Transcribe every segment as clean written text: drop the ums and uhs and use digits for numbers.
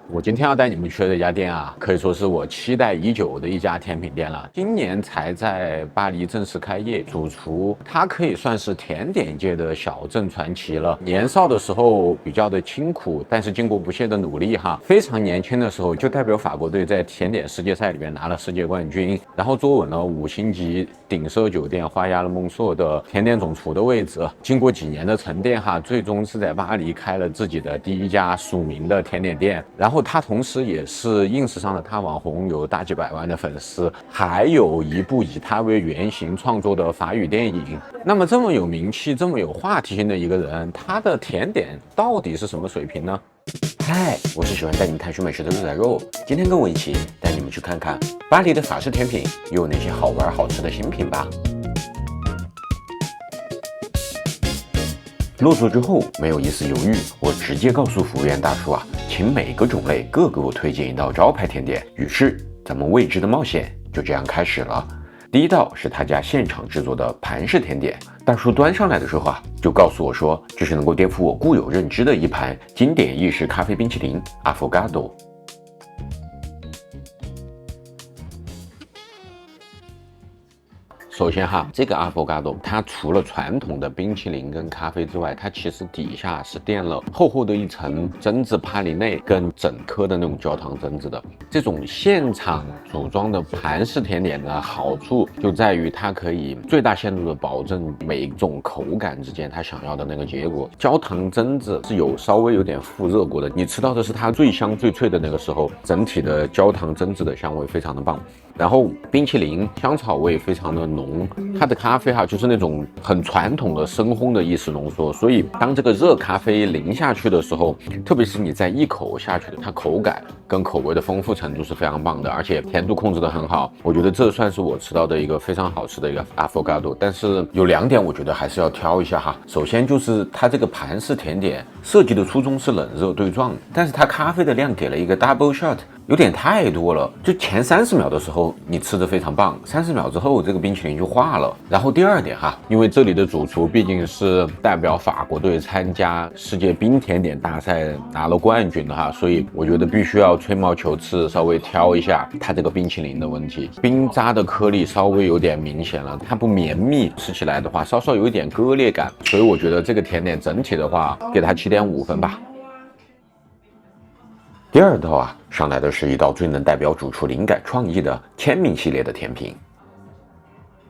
我今天要带你們去的這家店啊，可以說是我期待已久的一家甜品店了。今年才在巴黎正式開業，主廚他可以算是甜點界的小鎮傳奇了。年少的時候比較的清苦，但是經過不懈的努力哈，非常年輕的時候就代表法國隊在甜點世界賽裡面拿了世界冠軍，然後坐穩了5星級頂奢酒店花亞勒夢碩的甜點總廚的位置。經過幾年的沉澱哈，最終是在巴黎開了自己的第一家署名的甜點店。然後他同時也是 ins 上的他網紅，有大幾百萬的粉絲，還有一部以他為原型創作的法語電影。那麼這麼有名氣、這麼有話題性的一個人，他的甜點到底是什麼水平呢？嗨，我是喜歡帶你們探尋美食的肉仔肉，今天跟我一起带你們去看看巴黎的法式甜品又有哪些好玩好吃的新品吧。落座之後，沒有一絲猶豫，我直接告訴服務員大叔啊，請每個種類各給我推薦一道招牌甜點。於是，咱們未知的冒險就這樣開始了。第一道是他家現場制作的盤式甜點，大叔端上來的時候啊，就告訴我說，這是能夠顛覆我固有認知的一盤經典意式咖啡冰淇淋 Affogato。首先哈，這個 Affogato 它除了傳統的冰淇淋跟咖啡之外，它其實底下是墊了厚厚的一層榛子帕里內跟整顆的那種焦糖榛子的。這種現場組裝的盤式甜點的好處就在於它可以最大限度的保證每一種口感之間它想要的那個結果。焦糖榛子是稍微有點复热過的，你吃到的是它最香最脆的那個時候，整體的焦糖榛子的香味非常的棒。然後冰淇淋香草味非常的濃，它的咖啡哈就是那種很傳統的深烘的意式濃縮，所以當這個熱咖啡淋下去的時候，特別是你在一口下去的，它口感跟口味的豐富程度是非常棒的，而且甜度控制得很好。我覺得這算是我吃到的一個非常好吃的一個 Affogato， 但是有2點我覺得還是要挑一下哈。首先就是它這個盤式甜點設計的初衷是冷熱對撞，但是它咖啡的量給了一個 double shot，有點太多了，就前30秒的時候你吃得非常棒，30秒之後这個冰淇淋就化了。然後第2點哈，因為這裡的主廚畢竟是代表法國隊參加世界冰甜點大賽拿了冠軍的哈，所以我覺得必須要吹毛求疵，稍微挑一下它這個冰淇淋的問題。冰渣的顆粒稍微有點明顯了，它不綿密，吃起來的話稍稍有一點割裂感，所以我覺得這個甜點整體的話給它7.5分吧。第2道啊，上來的是一道最能代表主廚靈感創意的簽名系列的甜品。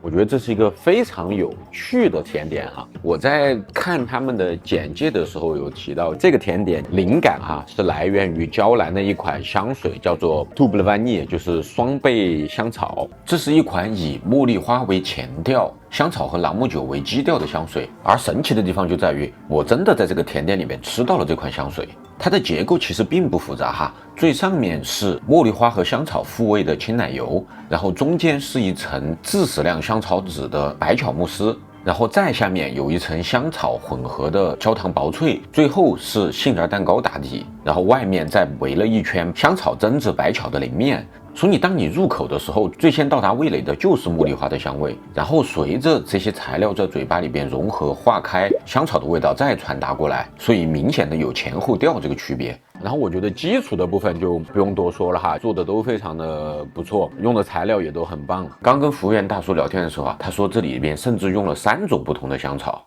我覺得這是一個非常有趣的甜點哈。我在看他們的簡介的時候有提到，這個甜點靈感哈是來源於嬌蘭的一款香水，叫做 Double Vanille， 就是雙倍香草。這是一款以茉莉花為前調，香草和朗姆酒為基調的香水。而神奇的地方就在於，我真的在這個甜點裡面吃到了這款香水。它的結構其實並不複雜哈，最上面是茉莉花和香草复味的清奶油，然後中間是一層致死量香草籽的白巧慕斯，然後再下面有一層香草混合的焦糖薄脆，最後是杏仁蛋糕打底，然後外面再圍了一圈香草榛子白巧的淋面。所以當你入口的時候，最先到達味蕾的就是茉莉花的香味，然後隨着這些材料在嘴巴裡邊融合化開，香草的味道再傳達過來，所以明顯的有前後調這個區別。然後我覺得基礎的部分就不用多說了哈，做的都非常的不錯，用的材料也都很棒。剛跟服務員大叔聊天的时候啊，他說這裡邊甚至用了3種不同的香草。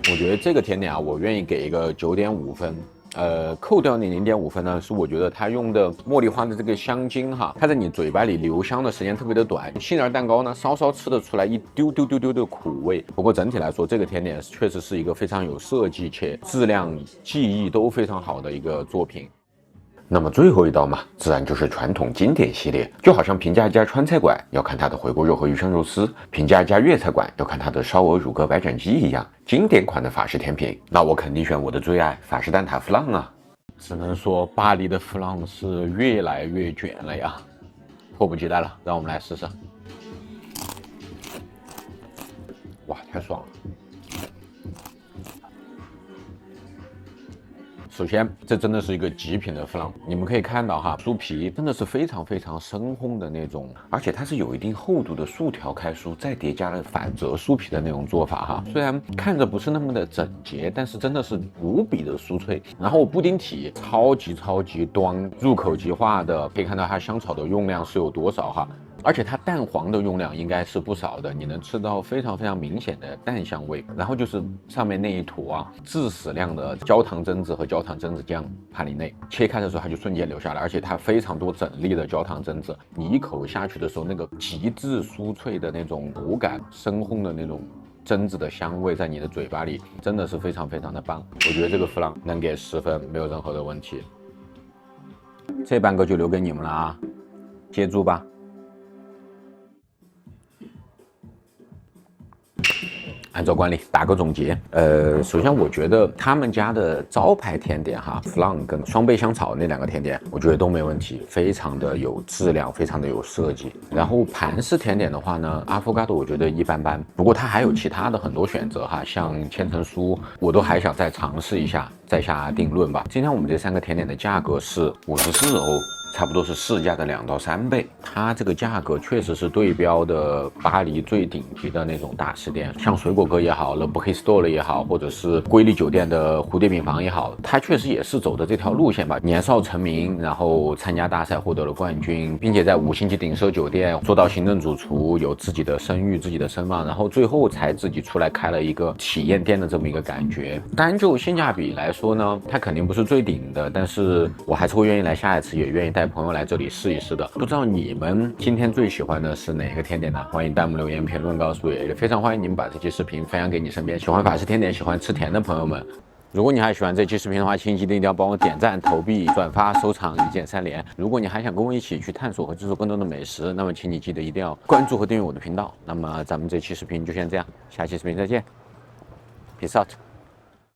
我覺得這個甜點啊，我願意給一個9.5分。扣掉那0.5分呢，是我覺得它用的茉莉花的這個香精哈，它在你嘴巴裡留香的時間特別的短。杏仁蛋糕呢，稍稍吃得出來一丟丢的苦味。不過整體來說，這個甜點確實是一個非常有設計且質量技藝都非常好的一個作品。那麼最後一道嘛，自然就是傳統經典系列，就好像評價一家川菜館要看它的回鍋肉和魚香肉絲，評價一家粵菜館要看它的燒鵝、乳鴿、白斬雞一樣。經典款的法式甜品，那我肯定選我的最愛法式蛋撻弗朗啊！只能說巴黎的弗朗是越來越卷了呀，迫不及待了，讓我们來試試。哇，太爽了！首先，這真的是一個極品的 flan，你们可以看到哈，酥皮真的是非常深烘的那种，而且它是有一定厚度的素条开酥，再叠加了反折酥皮的那种做法哈。虽然看着不是那么的整洁，但是真的是无比的酥脆。然后布丁体超级端，入口即化的，可以看到它香草的用量是有多少哈。而且它蛋黄的用量应该是不少的，你能吃到非常明显的蛋香味。然后就是上面那一坨啊，致死量的焦糖榛子和焦糖榛子酱帕里内，切开的时候它就瞬间流下来，而且它非常多整粒的焦糖榛子，你一口下去的时候，那个极致酥脆的那種口感，深烘的那種榛子的香味在你的嘴巴裡，真的是非常的棒。我覺得這個 flan 能給10分，沒有任何的問題。這半個就留給你們了啊，接住吧。按照慣例打個總結，首先我覺得他們家的招牌甜點哈 ，flan 跟雙倍香草那兩個甜點，我覺得都沒問題，非常的有質量，非常的有設計。然後盤式甜點的話呢，Affogato我覺得一般般，不過它還有其他的很多選擇哈，像千層酥，我都還想再嘗試一下，再下定論吧。今天我們這3個甜點的價格是54歐。差不多是市價的2到3倍，它這個價格確實是對標的巴黎最頂級的那種大吃店，像水果哥也好，Le Bristol也好，或者是瑰麗酒店的蝴蝶餅房也好，它確實也是走的這條路線吧。年少成名，然後參加大賽獲得了冠軍，並且在5星級頂奢酒店做到行政主廚，有自己的聲譽、自己的聲望，然後最後才自己出來開了一個體驗店的這麼一個感覺。單就性價比來說呢，它肯定不是最頂的，但是我還是會願意來下一次，也願意帶朋友來這裡試一試的。不知道你們今天最喜歡的是哪個甜點呢？歡迎彈幕留言評論告訴我，也非常歡迎你們把這期視頻分享給你身邊喜歡法式甜點、喜歡吃甜的朋友們。如果你還喜歡這期視頻的話，請記得一定要幫我點讚、投幣、轉發、收藏，一鍵3連。如果你還想跟我一起去探索和製作更多的美食，那麼請你記得一定要關注和訂閱我的頻道。那麼咱們這期視頻就先這樣，下期視頻再見，Peace out。